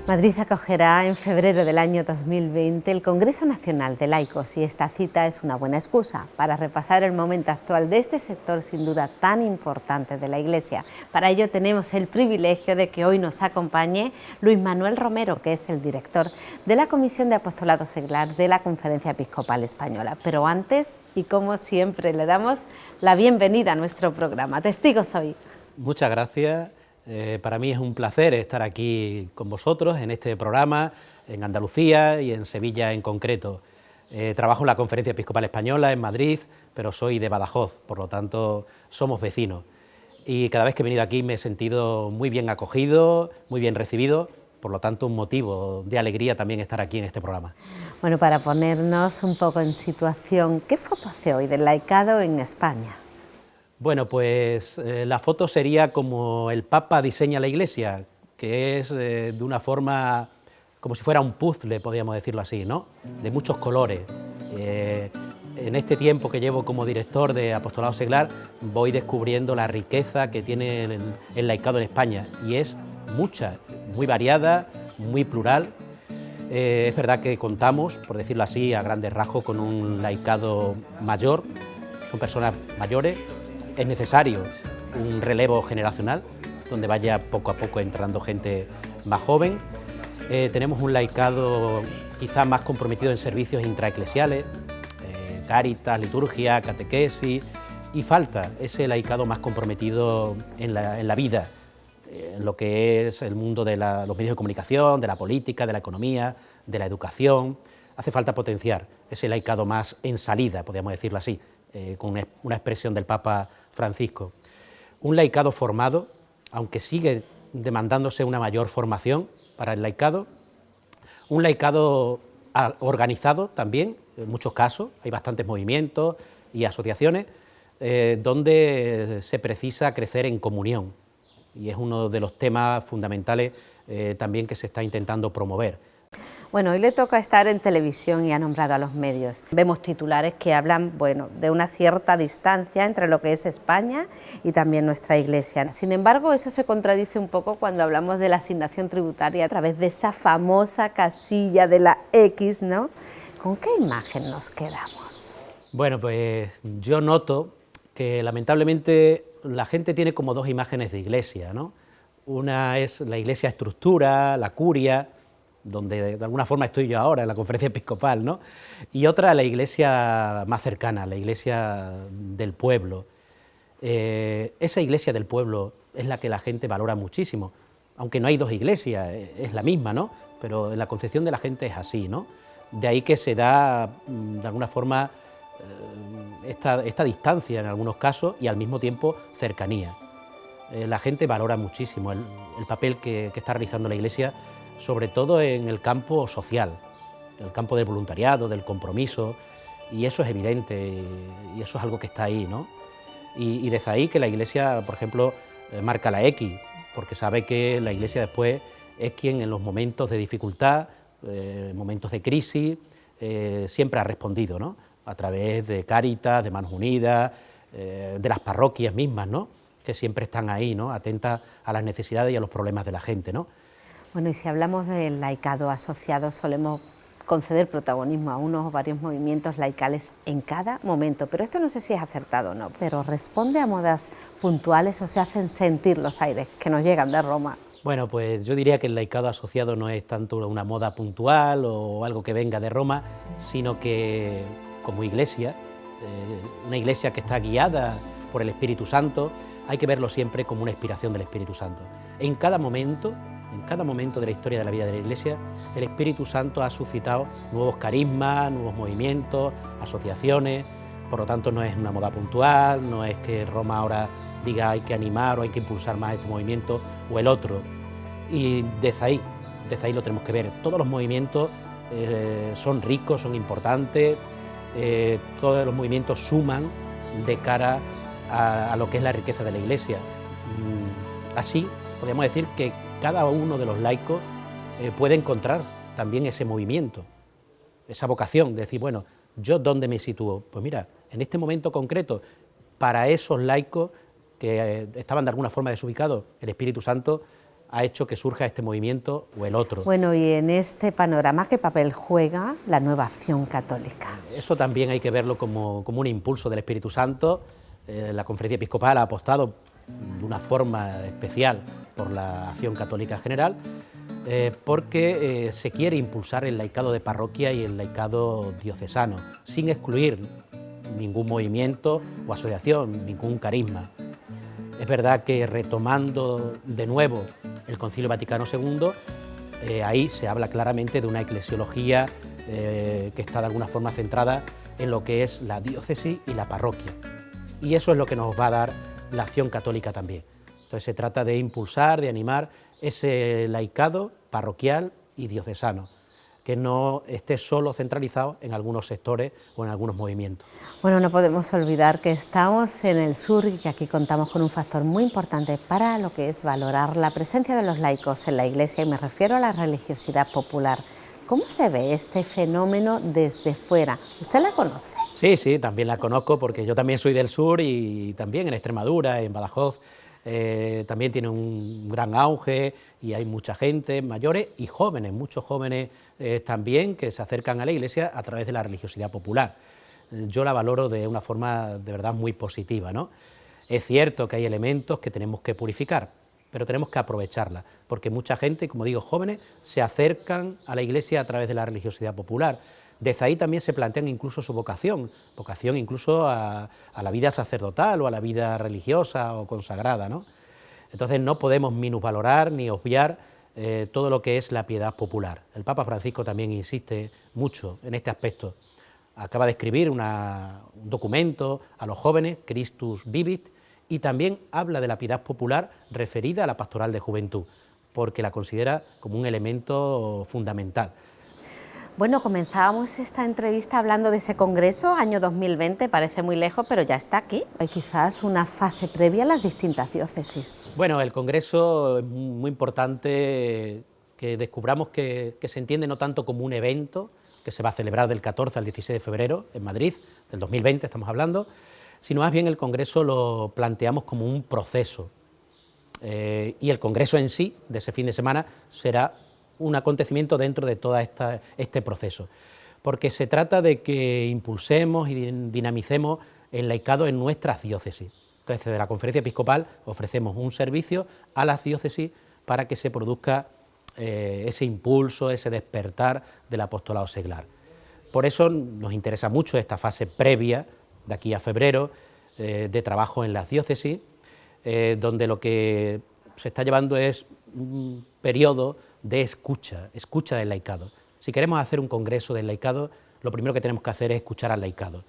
Madrid acogerá en febrero del año 2020 el Congreso Nacional de Laicos y esta cita es una buena excusa para repasar el momento actual de este sector sin duda tan importante de la Iglesia. Para ello tenemos el privilegio de que hoy nos acompañe Luis Manuel Romero, que es el director de la Comisión de Apostolado Seglar de la Conferencia Episcopal Española. Pero antes, y como siempre, le damos la bienvenida a nuestro programa. Testigos hoy. Muchas gracias. Para mí es un placer estar aquí con vosotros en este programa, en Andalucía y en Sevilla en concreto. Trabajo en la Conferencia Episcopal Española en Madrid, pero soy de Badajoz, por lo tanto somos vecinos. Y cada vez que he venido aquí me he sentido muy bien acogido, muy bien recibido, por lo tanto un motivo de alegría también estar aquí en este programa. Bueno, para ponernos un poco en situación, ¿qué foto hace hoy del laicado en España? Bueno, pues la foto sería como el Papa diseña la Iglesia, que es de una forma como si fuera un puzzle, podríamos decirlo así, ¿no? De muchos colores. En este tiempo que llevo como director de Apostolado Seglar voy descubriendo la riqueza que tiene el laicado en España y es mucha, muy variada, muy plural. Es verdad que contamos, por decirlo así, a grandes rasgos con un laicado mayor, son personas mayores. Es necesario un relevo generacional, donde vaya poco a poco entrando gente más joven. Tenemos un laicado quizá más comprometido en servicios intraeclesiales, cáritas, liturgia, catequesis, y falta ese laicado más comprometido en la vida, en lo que es el mundo de los medios de comunicación, de la política, de la economía, de la educación. Hace falta potenciar ese laicado más en salida, podríamos decirlo así, con una expresión del Papa Francisco. Un laicado formado, aunque sigue demandándose una mayor formación para el laicado. Un laicado organizado también, en muchos casos, hay bastantes movimientos y asociaciones donde se precisa crecer en comunión. Y es uno de los temas fundamentales también que se está intentando promover. Bueno, hoy le toca estar en televisión y ha nombrado a los medios. Vemos titulares que hablan, bueno, de una cierta distancia entre lo que es España y también nuestra Iglesia. Sin embargo, eso se contradice un poco cuando hablamos de la asignación tributaria a través de esa famosa casilla de la X, ¿no? ¿Con qué imagen nos quedamos? Bueno, pues yo noto que lamentablemente la gente tiene como dos imágenes de Iglesia, ¿no? Una es la Iglesia estructura, la curia, donde de alguna forma estoy yo ahora, en la Conferencia Episcopal, ¿no? Y otra, la Iglesia más cercana, la Iglesia del pueblo. Esa Iglesia del pueblo es la que la gente valora muchísimo, aunque no hay dos iglesias, es la misma, ¿no? Pero en la concepción de la gente es así, ¿no? De ahí que se da, de alguna forma, esta distancia en algunos casos y al mismo tiempo cercanía. La gente valora muchísimo el papel que está realizando la Iglesia, sobre todo en el campo social, el campo del voluntariado, del compromiso, y eso es evidente, y eso es algo que está ahí, ¿no? Y desde ahí que la Iglesia, por ejemplo, marca la X, porque sabe que la Iglesia después es quien en los momentos de dificultad, momentos de crisis, siempre ha respondido, ¿no? A través de Cáritas, de Manos Unidas, de las parroquias mismas, ¿no? Que siempre están ahí, ¿no? Atentas a las necesidades y a los problemas de la gente, ¿no? Bueno, y si hablamos del laicado asociado, solemos conceder protagonismo a unos o varios movimientos laicales en cada momento, pero esto no sé si es acertado o no, pero ¿responde a modas puntuales o se hacen sentir los aires que nos llegan de Roma? Bueno, pues yo diría que el laicado asociado no es tanto una moda puntual o algo que venga de Roma, sino que como iglesia, una iglesia que está guiada por el Espíritu Santo, hay que verlo siempre como una inspiración del Espíritu Santo. En cada momento de la historia de la vida de la Iglesia, el Espíritu Santo ha suscitado nuevos carismas, nuevos movimientos, asociaciones, por lo tanto no es una moda puntual, no es que Roma ahora diga hay que animar o hay que impulsar más este movimiento o el otro. Y desde ahí lo tenemos que ver. Todos los movimientos son ricos, son importantes, todos los movimientos suman de cara a lo que es la riqueza de la Iglesia. Así, podríamos decir que cada uno de los laicos puede encontrar también ese movimiento, esa vocación de decir, bueno, ¿yo dónde me sitúo? Pues mira, en este momento concreto, para esos laicos que estaban de alguna forma desubicados, el Espíritu Santo ha hecho que surja este movimiento o el otro. Bueno, y en este panorama, ¿qué papel juega la nueva Acción Católica? Eso también hay que verlo como un impulso del Espíritu Santo. La Conferencia Episcopal ha apostado de una forma especial por la Acción Católica General, porque se quiere impulsar el laicado de parroquia y el laicado diocesano, sin excluir ningún movimiento o asociación, ningún carisma. Es verdad que retomando de nuevo el Concilio Vaticano II, ahí se habla claramente de una eclesiología que está de alguna forma centrada en lo que es la diócesis y la parroquia. Y eso es lo que nos va a dar la Acción Católica también. Entonces se trata de impulsar, de animar ese laicado parroquial y diocesano, que no esté solo centralizado en algunos sectores o en algunos movimientos. Bueno, no podemos olvidar que estamos en el sur y que aquí contamos con un factor muy importante para lo que es valorar la presencia de los laicos en la Iglesia, y me refiero a la religiosidad popular. ¿Cómo se ve este fenómeno desde fuera? ¿Usted la conoce? Sí, también la conozco porque yo también soy del sur y también en Extremadura, en Badajoz, también tiene un gran auge y hay mucha gente, mayores y jóvenes, muchos jóvenes también que se acercan a la Iglesia a través de la religiosidad popular. Yo la valoro de una forma de verdad muy positiva, ¿no? Es cierto que hay elementos que tenemos que purificar, pero tenemos que aprovecharla, porque mucha gente, como digo, jóvenes, se acercan a la Iglesia a través de la religiosidad popular. Desde ahí también se plantean incluso su vocación incluso a la vida sacerdotal o a la vida religiosa o consagrada, ¿no? Entonces no podemos minusvalorar ni obviar todo lo que es la piedad popular. El Papa Francisco también insiste mucho en este aspecto. Acaba de escribir un documento a los jóvenes, Christus Vivit, y también habla de la piedad popular referida a la pastoral de juventud, porque la considera como un elemento fundamental. Bueno, comenzábamos esta entrevista hablando de ese congreso, año 2020, parece muy lejos, pero ya está aquí. Hay quizás una fase previa a las distintas diócesis. Bueno, el congreso es muy importante que descubramos que se entiende no tanto como un evento que se va a celebrar del 14 al 16 de febrero en Madrid, del 2020 estamos hablando, sino más bien el congreso lo planteamos como un proceso. Y el congreso en sí, de ese fin de semana, será un acontecimiento dentro de todo este proceso, porque se trata de que impulsemos y dinamicemos el laicado en nuestras diócesis. Entonces, desde la Conferencia Episcopal ofrecemos un servicio a las diócesis para que se produzca ese impulso, ese despertar del apostolado seglar. Por eso nos interesa mucho esta fase previa, de aquí a febrero, de trabajo en las diócesis, donde lo que se está llevando es un periodo de escucha del laicado. Si queremos hacer un congreso del laicado, lo primero que tenemos que hacer es escuchar al laicado.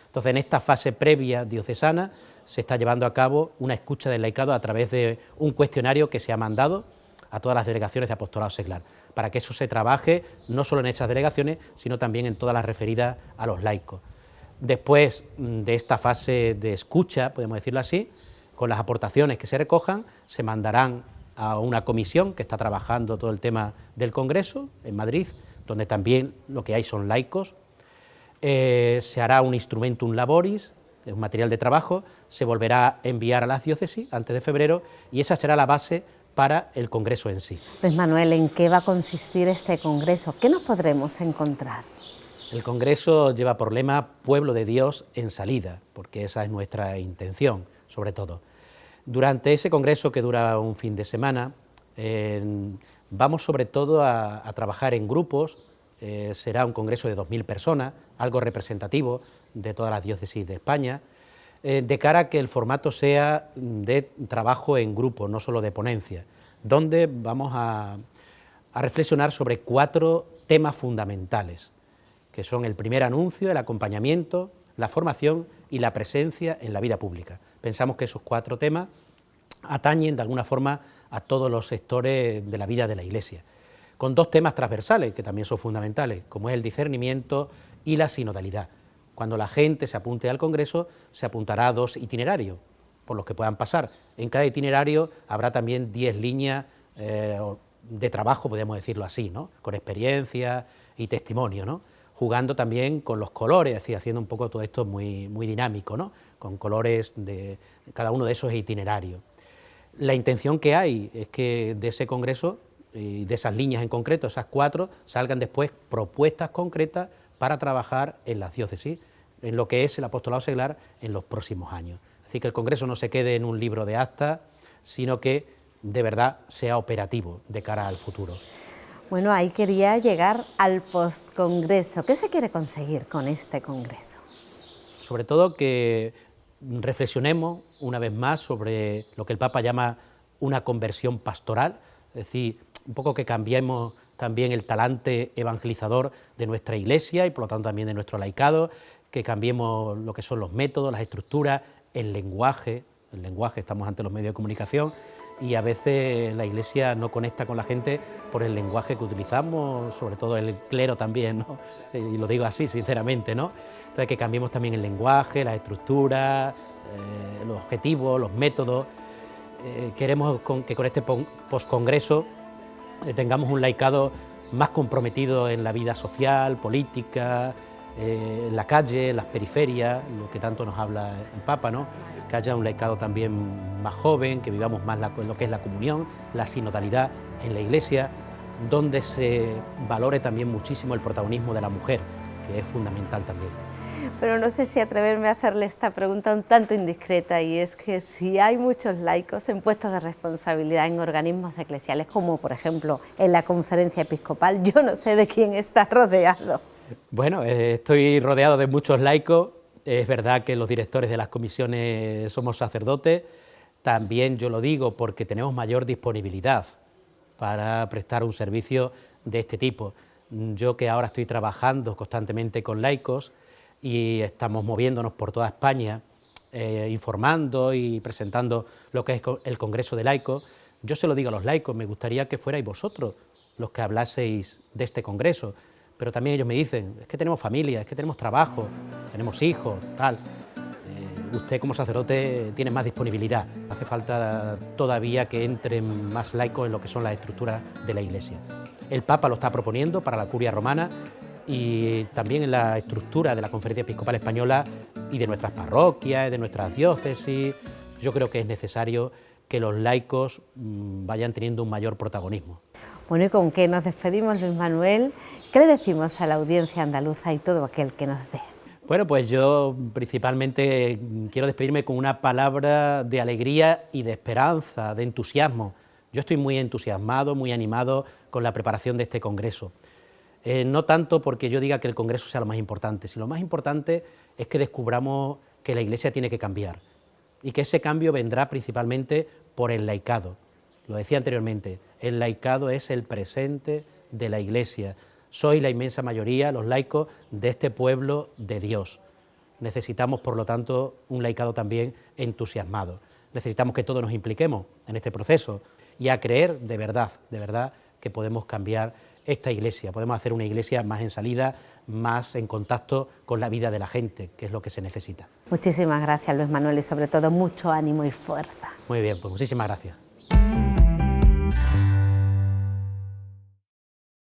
Entonces, en esta fase previa diocesana se está llevando a cabo una escucha del laicado a través de un cuestionario que se ha mandado a todas las delegaciones de apostolado seglar, para que eso se trabaje no solo en esas delegaciones, sino también en todas las referidas a los laicos. Después de esta fase de escucha, podemos decirlo así, con las aportaciones que se recojan, se mandarán a una comisión que está trabajando todo el tema del Congreso en Madrid, donde también lo que hay son laicos. Se hará un instrumentum laboris, un material de trabajo, se volverá a enviar a las diócesis antes de febrero y esa será la base para el Congreso en sí. Pues Manuel, ¿en qué va a consistir este Congreso? ¿Qué nos podremos encontrar? El Congreso lleva por lema Pueblo de Dios en salida, porque esa es nuestra intención, sobre todo. Durante ese congreso, que dura un fin de semana, vamos sobre todo a trabajar en grupos. Será un congreso de 2000 personas, algo representativo de todas las diócesis de España, de cara a que el formato sea de trabajo en grupo, no solo de ponencia, donde vamos a reflexionar sobre 4 temas fundamentales, que son el primer anuncio, el acompañamiento, la formación y la presencia en la vida pública. Pensamos que esos 4 temas atañen de alguna forma a todos los sectores de la vida de la Iglesia, con 2 temas transversales que también son fundamentales, como es el discernimiento y la sinodalidad. Cuando la gente se apunte al Congreso, se apuntará a 2 itinerarios por los que puedan pasar. En cada itinerario habrá también 10 líneas de trabajo, podemos decirlo así, ¿no? Con experiencia y testimonio, ¿no? Jugando también con los colores, es decir, haciendo un poco todo esto muy dinámico, ¿no? Con colores de cada uno de esos itinerarios. La intención que hay es que de ese congreso y de esas líneas en concreto, esas 4, salgan después propuestas concretas para trabajar en las diócesis, en lo que es el apostolado seglar en los próximos años. Es decir, que el congreso no se quede en un libro de actas, sino que de verdad sea operativo de cara al futuro. Bueno, ahí quería llegar al postcongreso. ¿Qué se quiere conseguir con este congreso? Sobre todo que reflexionemos una vez más sobre lo que el Papa llama una conversión pastoral, es decir, un poco que cambiemos también el talante evangelizador de nuestra Iglesia y por lo tanto también de nuestro laicado, que cambiemos lo que son los métodos, las estructuras, el lenguaje, estamos ante los medios de comunicación y a veces la Iglesia no conecta con la gente por el lenguaje que utilizamos, sobre todo el clero también, ¿no? Y lo digo así sinceramente, ¿no? Entonces que cambiemos también el lenguaje, las estructuras, los objetivos, los métodos. Queremos que con este postcongreso tengamos un laicado más comprometido en la vida social, política, en la calle, en las periferias, lo que tanto nos habla el Papa, ¿no? Que haya un laicado también más joven, que vivamos más lo que es la comunión, la sinodalidad en la Iglesia, donde se valore también muchísimo el protagonismo de la mujer, que es fundamental también. Pero no sé si atreverme a hacerle esta pregunta un tanto indiscreta, y es que si hay muchos laicos en puestos de responsabilidad en organismos eclesiales, como por ejemplo en la Conferencia Episcopal, yo no sé de quién está rodeado. Bueno, estoy rodeado de muchos laicos, es verdad que los directores de las comisiones somos sacerdotes, también yo lo digo porque tenemos mayor disponibilidad para prestar un servicio de este tipo. Yo que ahora estoy trabajando constantemente con laicos y estamos moviéndonos por toda España, informando y presentando lo que es el Congreso de Laicos, yo se lo digo a los laicos, me gustaría que fuerais vosotros los que hablaseis de este Congreso, pero también ellos me dicen, es que tenemos familia, es que tenemos trabajo, tenemos hijos, tal. Usted como sacerdote tiene más disponibilidad, hace falta todavía que entren más laicos en lo que son las estructuras de la Iglesia. El Papa lo está proponiendo para la Curia Romana y también en la estructura de la Conferencia Episcopal Española y de nuestras parroquias, de nuestras diócesis. Yo creo que es necesario que los laicos vayan teniendo un mayor protagonismo. Bueno, ¿y con qué nos despedimos, Luis Manuel? ¿Qué le decimos a la audiencia andaluza y todo aquel que nos ve? Bueno, pues yo principalmente quiero despedirme con una palabra de alegría y de esperanza, de entusiasmo. Yo estoy muy entusiasmado, muy animado con la preparación de este congreso. No tanto porque yo diga que el congreso sea lo más importante, sino lo más importante es que descubramos que la Iglesia tiene que cambiar y que ese cambio vendrá principalmente por el laicado. Lo decía anteriormente, el laicado es el presente de la Iglesia. Soy la inmensa mayoría, los laicos, de este pueblo de Dios. Necesitamos, por lo tanto, un laicado también entusiasmado. Necesitamos que todos nos impliquemos en este proceso y a creer de verdad, que podemos cambiar esta Iglesia, podemos hacer una Iglesia más en salida, más en contacto con la vida de la gente, que es lo que se necesita. Muchísimas gracias, Luis Manuel, y sobre todo mucho ánimo y fuerza. Muy bien, pues muchísimas gracias.